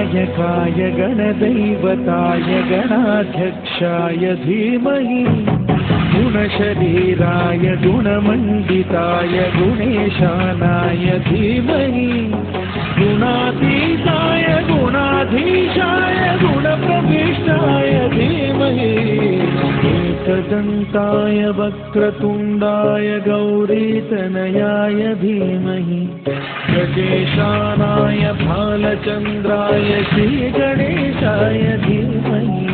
गणनायकाय गणदैवताय गणाध्यक्षाय धीमहि गुणशरीराय गुणमण्डिताय गुणेशानाय धीमहि गुणातीताय गुणाधीशाय गुणप्रविष्टाय धीमहि एकदन्ताय वक्रतुण्डाय गौरीतनयाय धीमहि गजेशानाय भालचन्द्राय श्रीगणेशाय धीमहि